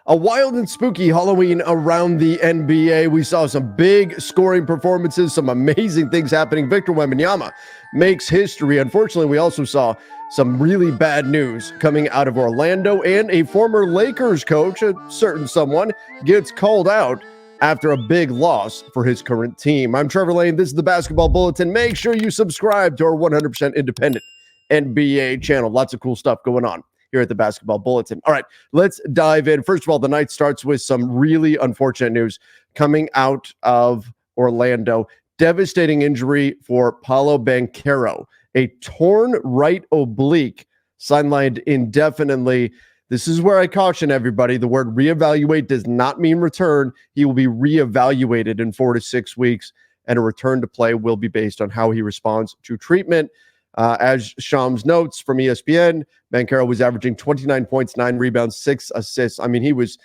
A wild and spooky Halloween around the NBA. We saw some big scoring performances, some amazing things happening. Victor Wembanyama makes history. Unfortunately, we also saw some really bad news coming out of Orlando, and a former Lakers coach, a certain someone, gets called out after a big loss for his current team. I'm Trevor Lane. This is the Basketball Bulletin. Make sure you subscribe to our 100% independent NBA channel. Lots of cool stuff going on here at the Basketball Bulletin. All right, let's dive in. First of all, the night starts with some really unfortunate news coming out of Orlando. Devastating injury for Paulo Banchero, a torn right oblique, sidelined indefinitely. This is where I caution everybody. The word reevaluate does not mean return. He will be reevaluated in 4 to 6 weeks, and a return to play will be based on how he responds to treatment. As Shams notes from ESPN, Banchero was averaging 29 points, 9 rebounds, 6 assists. I mean, he was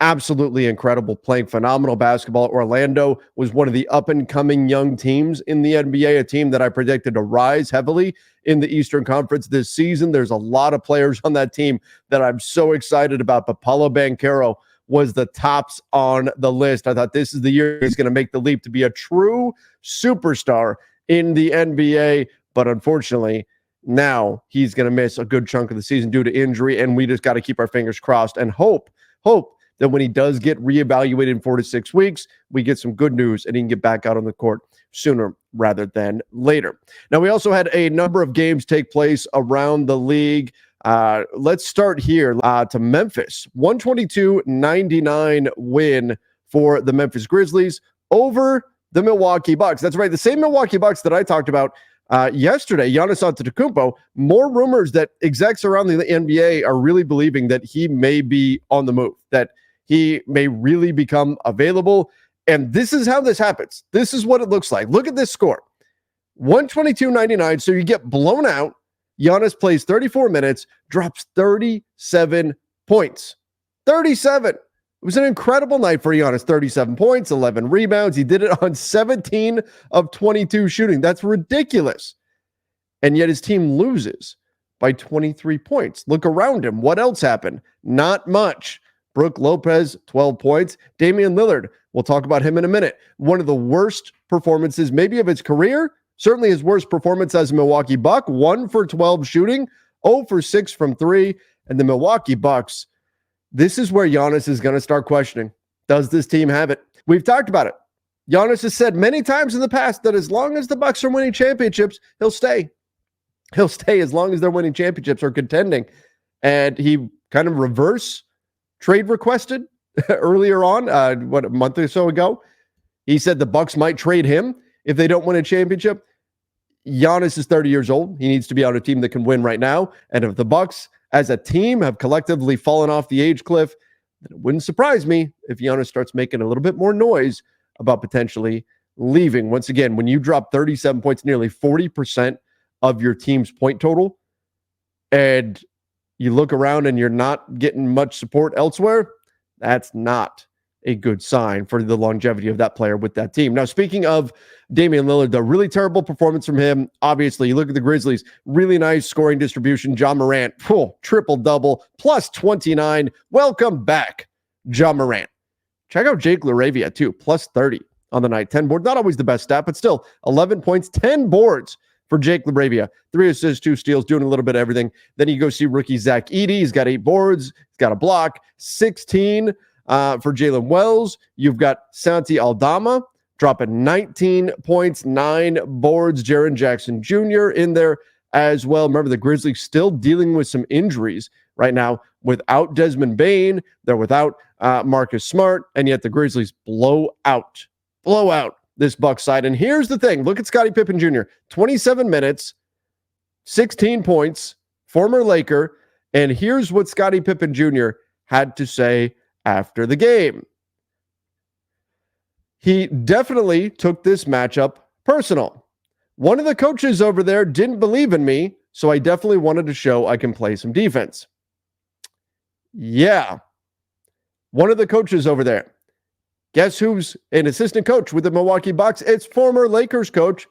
absolutely incredible, playing phenomenal basketball. Orlando was one of the up-and-coming young teams in the NBA, a team that I predicted to rise heavily in the Eastern Conference this season. There's a lot of players on that team that I'm so excited about, but Paulo Banchero was the tops on the list. I thought this is the year he's going to make the leap to be a true superstar in the NBA. But unfortunately, now he's going to miss a good chunk of the season due to injury, and we just got to keep our fingers crossed and hope that when he does get reevaluated in 4 to 6 weeks, we get some good news and he can get back out on the court sooner rather than later. Now, we also had a number of games take place around the league. Let's start here to Memphis. 122-99 win for the Memphis Grizzlies over the Milwaukee Bucks. That's right, the same Milwaukee Bucks that I talked about yesterday. Giannis Antetokounmpo, more rumors that execs around the NBA are really believing that he may be on the move, that he may really become available. And this is how this happens. This is what it looks like. Look at this score. 122-99. So you get blown out. Giannis plays 34 minutes, drops 37 points. 37. It was an incredible night for Giannis. 37 points, 11 rebounds. He did it on 17 of 22 shooting. That's ridiculous. And yet his team loses by 23 points. Look around him. What else happened? Not much. Brook Lopez, 12 points. Damian Lillard, we'll talk about him in a minute. One of the worst performances, maybe of his career. Certainly his worst performance as a Milwaukee Buck. 1 for 12 shooting, 0 for 6 from 3. And the Milwaukee Bucks, this is where Giannis is going to start questioning. Does this team have it? We've talked about it. Giannis has said many times in the past that as long as the Bucks are winning championships, he'll stay. He'll stay as long as they're winning championships or contending. And he kind of reverse trade requested earlier on, a month or so ago. He said the Bucks might trade him if they don't win a championship. Giannis is 30 years old. He needs to be on a team that can win right now. And if the Bucks as a team have collectively fallen off the age cliff, then it wouldn't surprise me if Giannis starts making a little bit more noise about potentially leaving. Once again, when you drop 37 points, nearly 40% of your team's point total, and you look around and you're not getting much support elsewhere, that's not a good sign for the longevity of that player with that team. Now, speaking of Damian Lillard, the really terrible performance from him, obviously, you look at the Grizzlies, really nice scoring distribution. Ja Morant, triple-double, plus 29. Welcome back, Ja Morant. Check out Jake LaRavia, too, plus 30 on the night. 10 boards, not always the best stat, but still 11 points, 10 boards for Jake LaRavia. 3 assists, 2 steals, doing a little bit of everything. Then you go see rookie Zach Edey. He's got 8 boards. He's got a block. 16 for Jalen Wells. You've got Santi Aldama dropping 19 points, 9 boards. Jaren Jackson Jr. in there as well. Remember, the Grizzlies still dealing with some injuries right now without Desmond Bane. They're without Marcus Smart, and yet the Grizzlies blow out this Bucks side. And here's the thing. Look at Scotty Pippen Jr. 27 minutes, 16 points, former Laker. And here's what Scotty Pippen Jr. had to say after the game. He definitely took this matchup personal. One of the coaches over there didn't believe in me, so I definitely wanted to show I can play some defense. Yeah. One of the coaches over there. Guess who's an assistant coach with the Milwaukee Bucks? It's former Lakers coach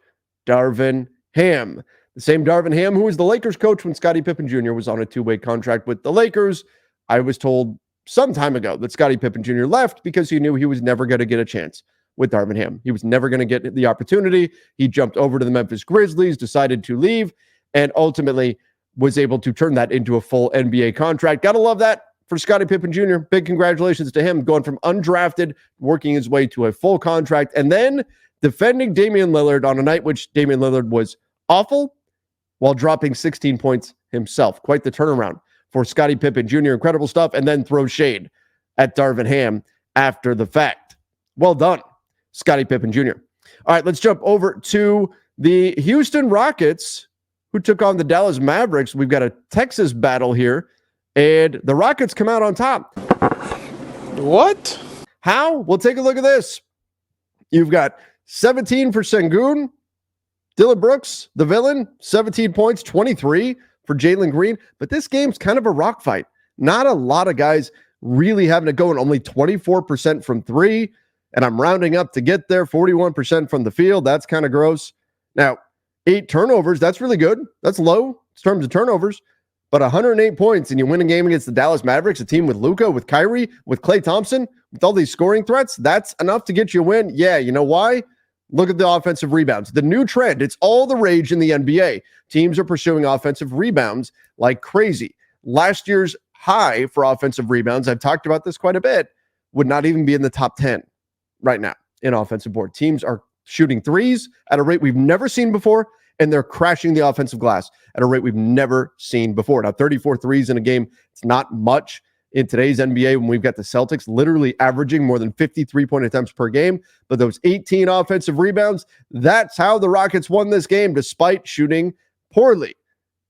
Darvin Ham. The same Darvin Ham who was the Lakers coach when Scottie Pippen Jr. was on a 2-way contract with the Lakers. I was told some time ago that Scotty Pippen Jr. left because he knew he was never going to get a chance with Darvin Ham. He was never going to get the opportunity. He jumped over to the Memphis Grizzlies, decided to leave, and ultimately was able to turn that into a full NBA contract. Gotta love that for Scotty Pippen Jr. Big congratulations to him, going from undrafted, working his way to a full contract, and then defending Damian Lillard on a night which Damian Lillard was awful while dropping 16 points himself. Quite the turnaround for Scotty Pippen Jr. Incredible stuff, and then throw shade at Darvin Ham after the fact. Well done, Scotty Pippen Jr. All right, let's jump over to the Houston Rockets, who took on the Dallas Mavericks. We've got a Texas battle here, and the Rockets come out on top. What? How? Well, take a look at this. You've got 17 for Sengun. Dylan Brooks, the villain, 17 points, 23 for Jalen Green. But this game's kind of a rock fight. Not a lot of guys really having it going. Only 24% from three, and I'm rounding up to get there, 41% from the field. That's kind of gross. Now, 8 turnovers, that's really good. That's low in terms of turnovers, but 108 points, and you win a game against the Dallas Mavericks, a team with Luka, with Kyrie, with Klay Thompson, with all these scoring threats. That's enough to get you a win. Yeah, you know why? Look at the offensive rebounds. The new trend, it's all the rage in the NBA. Teams are pursuing offensive rebounds like crazy. Last year's high for offensive rebounds, I've talked about this quite a bit, would not even be in the top 10 right now in offensive board. Teams are shooting threes at a rate we've never seen before, and they're crashing the offensive glass at a rate we've never seen before. Now, 34 threes in a game, it's not much in today's NBA when we've got the Celtics literally averaging more than 53-point attempts per game. But those 18 offensive rebounds, that's how the Rockets won this game despite shooting poorly.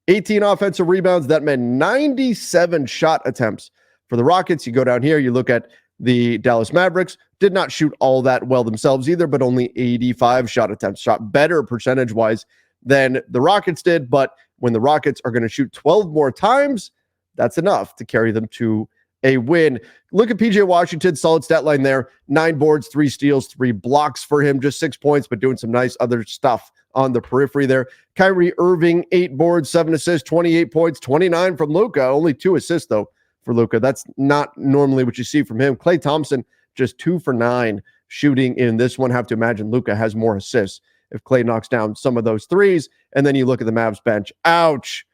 18 offensive rebounds, that meant 97 shot attempts for the Rockets. You go down here, you look at the Dallas Mavericks, did not shoot all that well themselves either, but only 85 shot attempts, shot better percentage-wise than the Rockets did. But when the Rockets are going to shoot 12 more times, that's enough to carry them to a win. Look at PJ Washington, solid stat line there. 9 boards, 3 steals, 3 blocks for him, just 6 points, but doing some nice other stuff on the periphery there. Kyrie Irving, 8 boards, 7 assists, 28 points, 29 from Luka. Only 2 assists, though, for Luka. That's not normally what you see from him. Klay Thompson, just 2 for 9 shooting in this one. Have to imagine Luka has more assists if Klay knocks down some of those threes. And then you look at the Mavs bench. Ouch.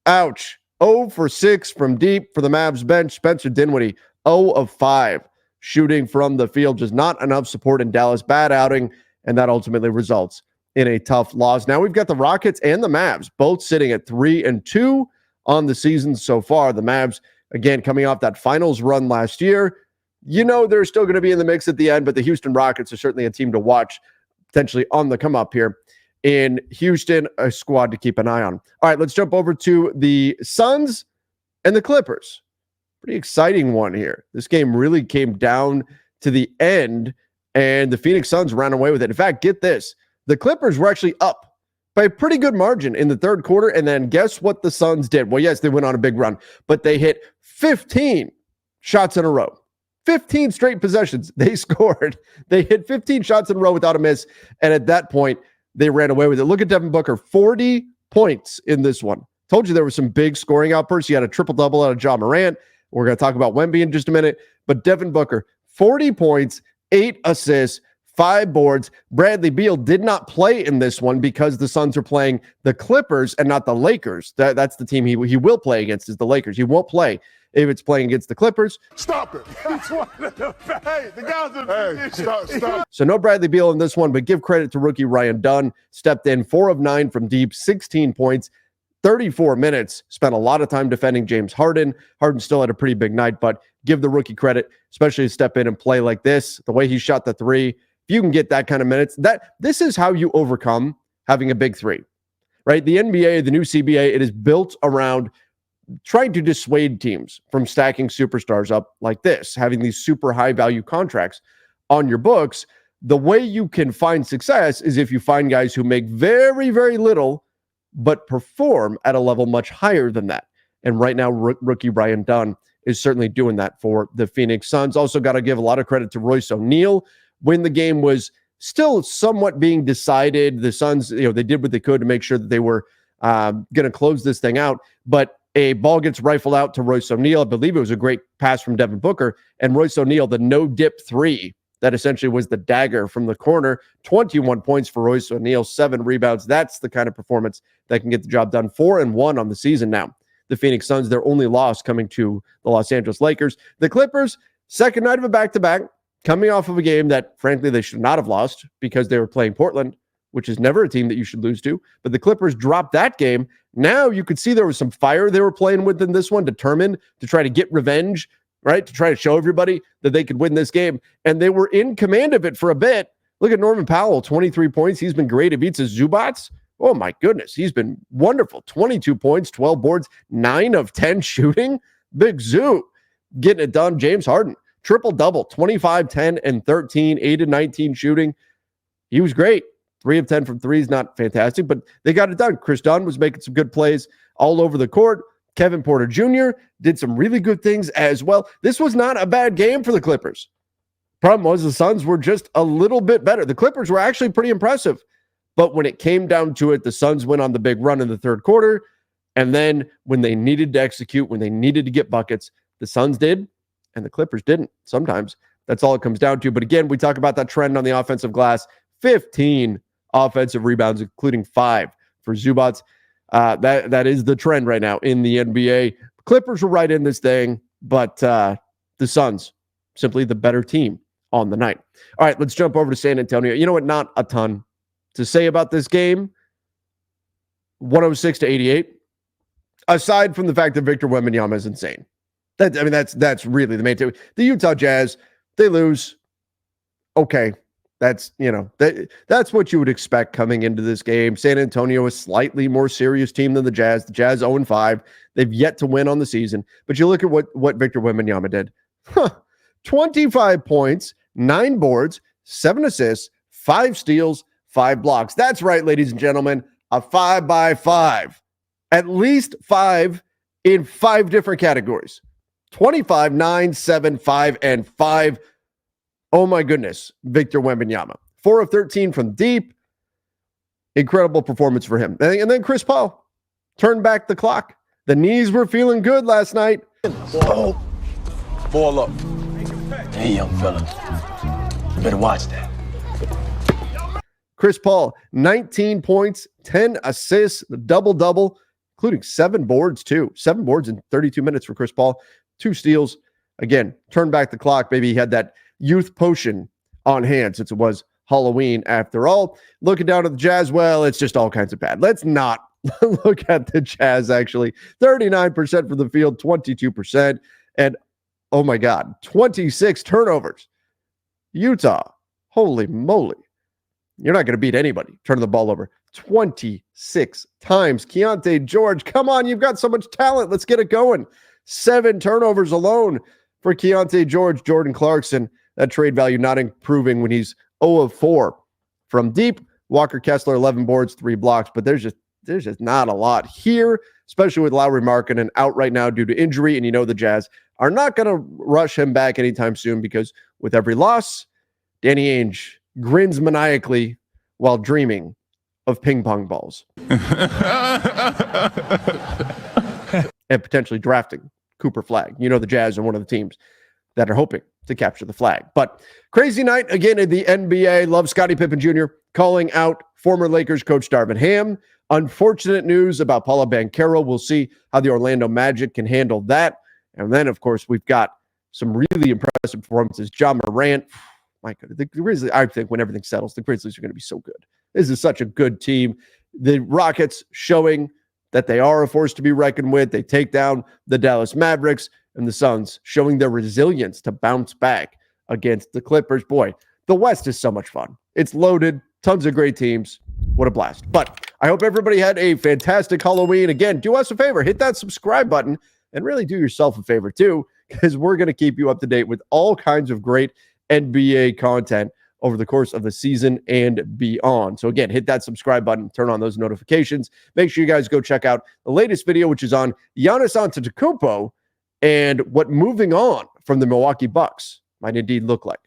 Ouch. 0 for 6 from deep for the Mavs bench. Spencer Dinwiddie, 0 of 5 shooting from the field. Just not enough support in Dallas. Bad outing, and that ultimately results in a tough loss. Now we've got the Rockets and the Mavs both sitting at 3-2 on the season so far. The Mavs, again, coming off that finals run last year. You know they're still going to be in the mix at the end, but the Houston Rockets are certainly a team to watch, potentially on the come up here in Houston, a squad to keep an eye on. All right, let's jump over to the Suns and the Clippers. Pretty exciting one here. This game really came down to the end, and the Phoenix Suns ran away with it. In fact, get this. The Clippers were actually up by a pretty good margin in the third quarter, and then guess what the Suns did? Well, yes, they went on a big run, but they hit 15 shots in a row. 15 straight possessions. They scored. They hit 15 shots in a row without a miss, and at that point, they ran away with it. Look at Devin Booker, 40 points in this one. Told you there was some big scoring outbursts. He had a triple-double out of Ja Morant. We're going to talk about Wemby in just a minute. But Devin Booker, 40 points, 8 assists, 5 boards. Bradley Beal did not play in this one because the Suns are playing the Clippers and not the Lakers. That's the team he will play against is the Lakers. He won't play if it's playing against the Clippers. Stop it. Hey, the guys are stop. So no Bradley Beal in this one, but give credit to rookie Ryan Dunn. Stepped in 4 of 9 from deep, 16 points, 34 minutes. Spent a lot of time defending James Harden. Harden still had a pretty big night, but give the rookie credit, especially to step in and play like this. The way he shot the 3, if you can get that kind of minutes, this is how you overcome having a big 3, right? The NBA, the new CBA, it is built around trying to dissuade teams from stacking superstars up like this, having these super high value contracts on your books. The way you can find success is if you find guys who make very, very little, but perform at a level much higher than that. And right now, rookie Ryan Dunn is certainly doing that for the Phoenix Suns. Also got to give a lot of credit to Royce O'Neal. When the game was still somewhat being decided, the Suns, they did what they could to make sure that they were going to close this thing out. But A ball gets rifled out to Royce O'Neal. I believe it was a great pass from Devin Booker. And Royce O'Neal, the no-dip three, that essentially was the dagger from the corner. 21 points for Royce O'Neal, 7 rebounds. That's the kind of performance that can get the job done. 4-1 on the season now. The Phoenix Suns, their only loss coming to the Los Angeles Lakers. The Clippers, second night of a back-to-back, coming off of a game that, frankly, they should not have lost because they were playing Portland, which is never a team that you should lose to. But the Clippers dropped that game. Now you could see there was some fire they were playing with in this one, determined to try to get revenge, right? To try to show everybody that they could win this game. And they were in command of it for a bit. Look at Norman Powell, 23 points. He's been great. Ivica Zubac, oh my goodness, he's been wonderful. 22 points, 12 boards, 9 of 10 shooting. Big Zoo getting it done. James Harden, triple-double, 25, 10, and 13, 8 and 19 shooting. He was great. 3 of 10 from three is not fantastic, but they got it done. Chris Dunn was making some good plays all over the court. Kevin Porter Jr. did some really good things as well. This was not a bad game for the Clippers. Problem was the Suns were just a little bit better. The Clippers were actually pretty impressive, but when it came down to it, the Suns went on the big run in the third quarter, and then when they needed to execute, when they needed to get buckets, the Suns did, and the Clippers didn't. Sometimes that's all it comes down to. But again, we talk about that trend on the offensive glass. 15 offensive rebounds, including 5 for Zubac. That is the trend right now in the NBA. Clippers were right in this thing, but the Suns, simply the better team on the night. All right, let's jump over to San Antonio. You know what? Not a ton to say about this game. 106-88. Aside from the fact that Victor Wembanyama is insane. That's really the main thing. The Utah Jazz, they lose. Okay. That's what you would expect coming into this game. San Antonio is a slightly more serious team than the Jazz. The Jazz 0-5. They've yet to win on the season. But you look at what Victor Wembanyama did. 25 points, 9 boards, 7 assists, 5 steals, 5 blocks. That's right, ladies and gentlemen, a 5x5. At least 5 in 5 different categories. 25, 9, 7, 5, and 5. Oh my goodness, Victor Wembanyama. 4 of 13 from deep. Incredible performance for him. And then Chris Paul turned back the clock. The knees were feeling good last night. Oh. Ball up. Hey, young fella. You better watch that. Chris Paul, 19 points, 10 assists, double-double, including 7 boards too. 7 boards in 32 minutes for Chris Paul. 2 steals. Again, turned back the clock. Maybe he had that youth potion on hand since it was Halloween after all. Looking down at the Jazz, well, it's just all kinds of bad. Let's not look at the Jazz, actually. 39% from the field, 22%. And, oh my God, 26 turnovers. Utah, holy moly. You're not going to beat anybody turning the ball over 26 times. Keontae George, come on, you've got so much talent. Let's get it going. 7 turnovers alone for Keontae George. Jordan Clarkson, that trade value not improving when he's 0 of 4 from deep. Walker Kessler, 11 boards, 3 blocks, but there's just not a lot here, especially with Lauri Markkanen out right now due to injury. And you know the Jazz are not going to rush him back anytime soon because with every loss, Danny Ainge grins maniacally while dreaming of ping pong balls and potentially drafting Cooper Flag. You know the Jazz are one of the teams that are hoping to capture the flag. But crazy night again in the NBA. Love Scotty Pippen Jr. calling out former Lakers coach Darvin Ham. Unfortunate news about Paulo Banchero. We'll see how the Orlando Magic can handle that. And then, of course, we've got some really impressive performances. Ja Morant. My God, the Grizzlies, I think when everything settles, the Grizzlies are going to be so good. This is such a good team. The Rockets showing that they are a force to be reckoned with. They take down the Dallas Mavericks, and the Suns showing their resilience to bounce back against the Clippers. Boy, the West is so much fun. It's loaded. Tons of great teams. What a blast. But I hope everybody had a fantastic Halloween. Again, do us a favor. Hit that subscribe button and really do yourself a favor too, because we're going to keep you up to date with all kinds of great NBA content over the course of the season and beyond. So again, hit that subscribe button, turn on those notifications. Make sure you guys go check out the latest video, which is on Giannis Antetokounmpo and what moving on from the Milwaukee Bucks might indeed look like.